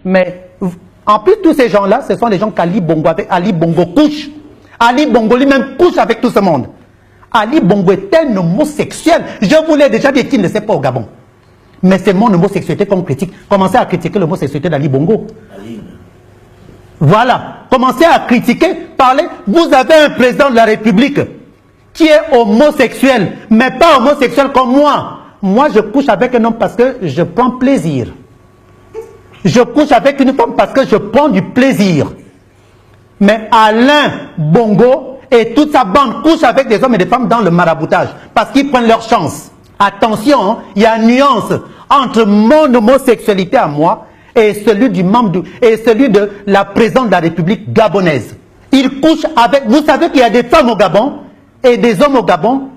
Mais en plus, tous ces gens-là, ce sont les gens qu'Ali Bongo, avec Ali Bongo couche. Ali Bongo lui-même couche avec tout ce monde. Ali Bongo est un homosexuel. Je vous l'ai déjà dit qu'il ne sait pas au Gabon. Mais c'est mon homosexualité qu'on critique. Commencez à critiquer l'homosexualité d'Ali Bongo. Voilà. Commencez à critiquer, parler. Vous avez un président de la République qui est homosexuel, mais pas homosexuel comme moi. Moi, je couche avec un homme parce que je prends plaisir. Je couche avec une femme parce que je prends du plaisir. Mais Alain Bongo et toute sa bande couchent avec des hommes et des femmes dans le maraboutage parce qu'ils prennent leur chance. Attention, hein, il y a une nuance entre mon homosexualité à moi et celui du membre et celui de la présidente de la République gabonaise. Ils couchent avec... Vous savez qu'il y a des femmes au Gabon et des hommes au Gabon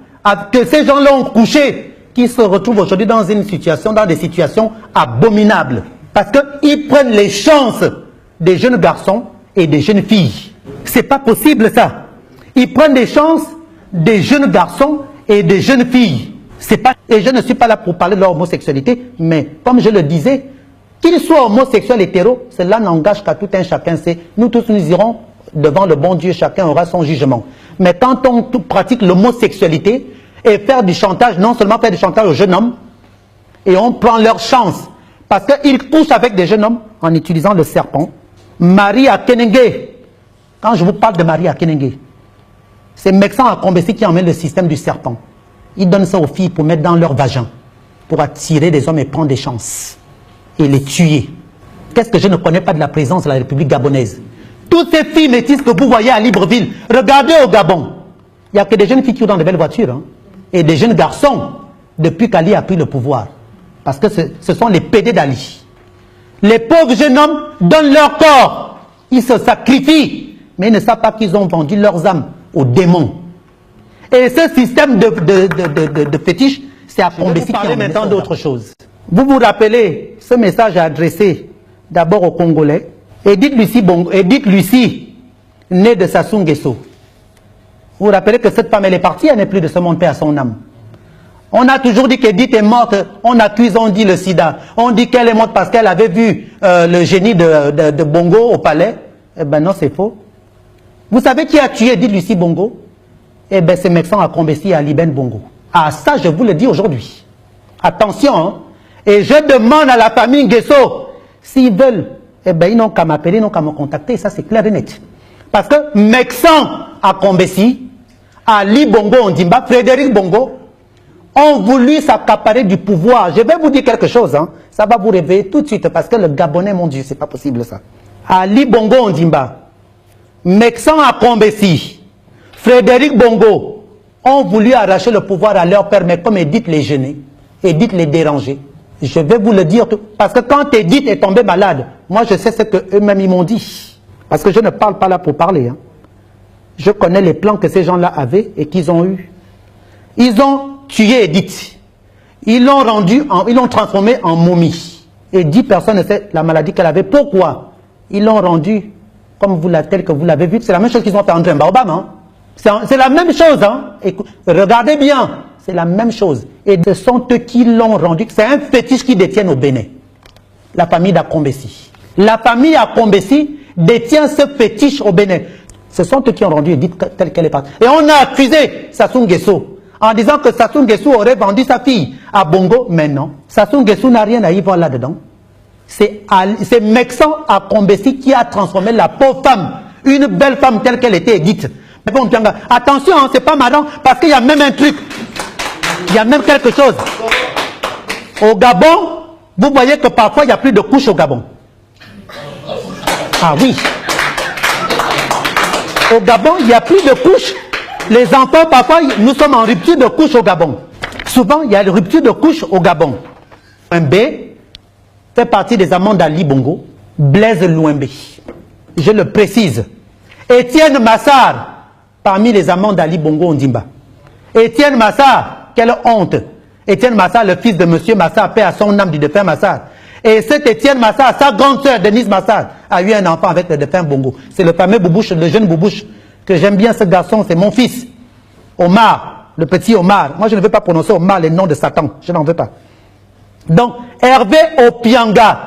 que ces gens-là ont couché, qui se retrouvent aujourd'hui dans des situations abominables. Parce qu'ils prennent les chances des jeunes garçons et des jeunes filles. C'est pas possible ça. Ils prennent des chances des jeunes garçons et des jeunes filles. C'est pas... Et je ne suis pas là pour parler de leur homosexualité, mais comme je le disais, qu'ils soient homosexuels, hétéros, cela n'engage qu'à tout un chacun. Nous tous nous irons devant le bon Dieu, chacun aura son jugement. Mais quand on pratique l'homosexualité et faire du chantage, non seulement faire du chantage aux jeunes hommes, et on prend leur chance, parce qu'ils couchent avec des jeunes hommes en utilisant le serpent. Marie Akenenge, quand je vous parle de Marie Akenenge, c'est Mexan Akombesi qui emmène le système du serpent. Ils donnent ça aux filles pour mettre dans leur vagin, pour attirer des hommes et prendre des chances, et les tuer. Qu'est-ce que je ne connais pas de la présence de la République gabonaise? Toutes ces filles métisses que vous voyez à Libreville, regardez au Gabon. Il n'y a que des jeunes filles qui ont dans de belles voitures, hein, et des jeunes garçons, depuis qu'Ali a pris le pouvoir. Parce que ce sont les PD d'Ali. Les pauvres jeunes hommes donnent leur corps. Ils se sacrifient. Mais ils ne savent pas qu'ils ont vendu leurs âmes aux démons. Et ce système de fétiche, c'est à Combesi qui en maintenant d'autres choses. Vous vous rappelez, ce message est adressé d'abord aux Congolais. Edith Lucie, née de Sassou Nguesso. Vous vous rappelez que cette femme, elle est partie, elle n'est plus de ce monde, paix à son âme. On a toujours dit qu'Edith est morte, on accuse, on dit le sida. On dit qu'elle est morte parce qu'elle avait vu le génie de Bongo au palais. Eh ben non, c'est faux. Vous savez qui a tué Edith Lucie Bongo? Eh ben c'est Mexan Akombesi et Ali Ben Bongo. Ah ça, je vous le dis aujourd'hui. Attention, hein. Et je demande à la famille Nguesso, s'ils veulent, eh ben ils n'ont qu'à m'appeler, ils n'ont qu'à me contacter, ça c'est clair et net. Parce que Mexan Akombesi, Ali Bongo Ondimba, Frédéric Bongo, ont voulu s'accaparer du pouvoir. Je vais vous dire quelque chose, hein. Ça va vous réveiller tout de suite, parce que le Gabonais, mon Dieu, c'est pas possible ça. Ali Bongo Ondimba, Mexan Akombesi, Frédéric Bongo ont voulu arracher le pouvoir à leur père, mais comme Edith les gêner, Edith les déranger. Je vais vous le dire, tout, parce que quand Edith est tombée malade, moi je sais ce qu'eux-mêmes ils m'ont dit. Parce que je ne parle pas là pour parler. Hein. Je connais les plans que ces gens-là avaient et qu'ils ont eus. Ils ont tué Edith. Ils l'ont transformée en momie. Et 10 personnes ne sait la maladie qu'elle avait. Pourquoi? Ils l'ont rendue comme tel que vous l'avez vu. C'est la même chose qu'ils ont fait à André Mbarbam. Hein. C'est la même chose. Hein. Écoute, regardez bien. C'est la même chose. Et ce sont eux qui l'ont rendu. C'est un fétiche qui détiennent au Bénin. La famille d'Akombesi. La famille Akombesi détient ce fétiche au Bénin. Ce sont eux qui ont rendu Edith telle qu'elle est partie. Et on a accusé Sassou Nguesso en disant que Sassou Nguesso aurait vendu sa fille à Bongo. Mais non. Sassou Nguesso n'a rien à y voir là-dedans. C'est Mexan Akombesi qui a transformé la pauvre femme, une belle femme telle qu'elle était Edith. Mais bon, attention, hein, c'est pas marrant, parce qu'il y a même un truc. Il y a même quelque chose. Au Gabon, vous voyez que parfois il n'y a plus de couches au Gabon. Ah oui. Au Gabon, il n'y a plus de couches. Les enfants, parfois, nous sommes en rupture de couches au Gabon. Souvent, il y a une rupture de couches au Gabon. Louembe fait partie des amants d'Ali Bongo. Blaise Louembe. Je le précise. Étienne Massar, parmi les amants d'Ali Bongo Ondimba. Étienne Massar, quelle honte. Étienne Massar, le fils de monsieur Massar, paix à son âme du défunt Massar. Et cet Étienne Massar, sa grande sœur Denise Massar, a eu un enfant avec le défunt Bongo. C'est le fameux Boubouche, le jeune Boubouche, que j'aime bien ce garçon, c'est mon fils. Omar, le petit Omar. Moi, je ne veux pas prononcer Omar les noms de Satan. Je n'en veux pas. Donc, Hervé Opianga,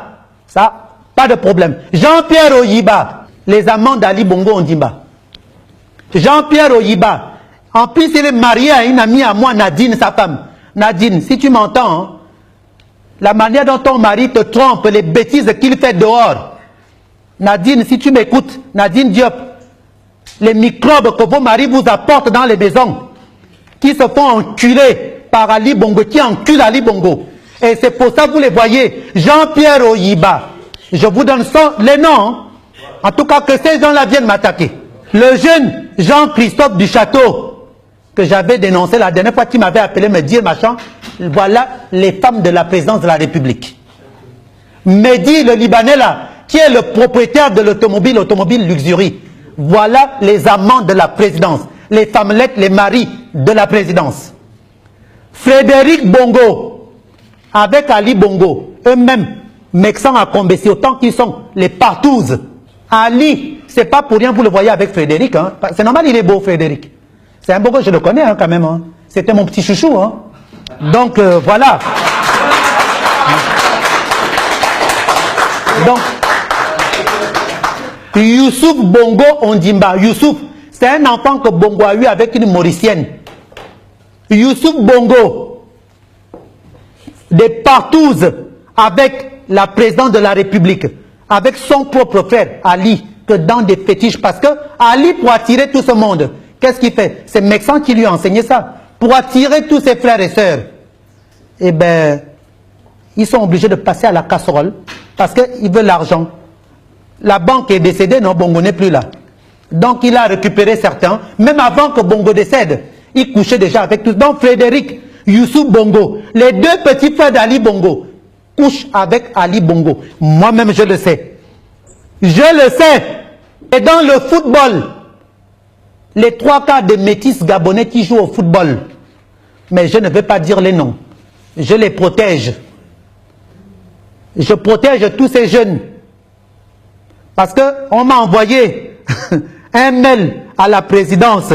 ça, pas de problème. Jean-Pierre Oyiba, les amants d'Ali Bongo Ondimba. Jean-Pierre Oyiba, en plus il est marié à une amie à moi, Nadine, sa femme. Nadine, si tu m'entends, hein, la manière dont ton mari te trompe, les bêtises qu'il fait dehors. Nadine, si tu m'écoutes, Nadine Diop, les microbes que vos maris vous apportent dans les maisons, qui se font enculer par Ali Bongo, qui encule Ali Bongo. Et c'est pour ça que vous les voyez. Jean-Pierre Oyiba, je vous donne les noms. En tout cas, que ces gens-là viennent m'attaquer. Le jeune Jean-Christophe du Château, que j'avais dénoncé la dernière fois, qui m'avait appelé me dire, machin, voilà les femmes de la présidence de la République. Mehdi, le Libanais là, qui est le propriétaire de l'automobile Luxury. Voilà les amants de la présidence. Les femmelettes, les maris de la présidence. Frédéric Bongo, avec Ali Bongo, eux-mêmes, Mexan à Combessi, autant qu'ils sont les partouzes. Ali, c'est pas pour rien, vous le voyez avec Frédéric. Hein. C'est normal, il est beau, Frédéric. C'est un beau que je le connais hein, quand même. Hein. C'était mon petit chouchou. Hein. Donc, voilà. Donc, Youssouf Bongo Ondimba. Youssouf, c'est un enfant que Bongo a eu avec une Mauricienne. Youssouf Bongo, des partouzes avec la présidente de la République, avec son propre frère, Ali, que dans des fétiches. Parce que Ali, pour attirer tout ce monde, qu'est-ce qu'il fait? C'est Mexan qui lui a enseigné ça. Pour attirer tous ses frères et sœurs. Eh bien, ils sont obligés de passer à la casserole parce qu'ils veulent l'argent. La banque est décédée, non, Bongo n'est plus là. Donc il a récupéré certains, même avant que Bongo décède. Il couchait déjà avec tous. Donc Frédéric, Youssouf Bongo, les deux petits frères d'Ali Bongo, couchent avec Ali Bongo. Moi-même, je le sais. Je le sais. Et dans le football, les 3 quarts des métis gabonais qui jouent au football, mais je ne vais pas dire les noms. Je les protège. Je protège tous ces jeunes. Parce qu'on m'a envoyé un mail à la présidence.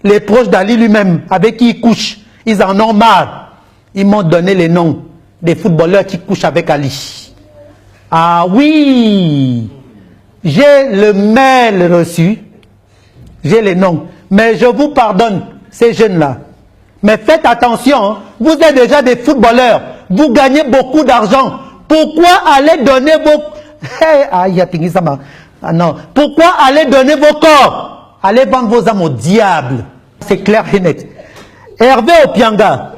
Les proches d'Ali lui-même, avec qui il couche, ils en ont marre. Ils m'ont donné les noms des footballeurs qui couchent avec Ali. Ah oui, j'ai le mail reçu. J'ai les noms. Mais je vous pardonne, ces jeunes-là. Mais faites attention, vous êtes déjà des footballeurs. Vous gagnez beaucoup d'argent. Pourquoi aller donner vos... Ah non. Pourquoi aller donner vos corps? Allez vendre vos âmes au diable. C'est clair et net. Hervé Opianga,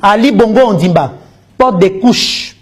Ali Bongo Ondimba, porte des couches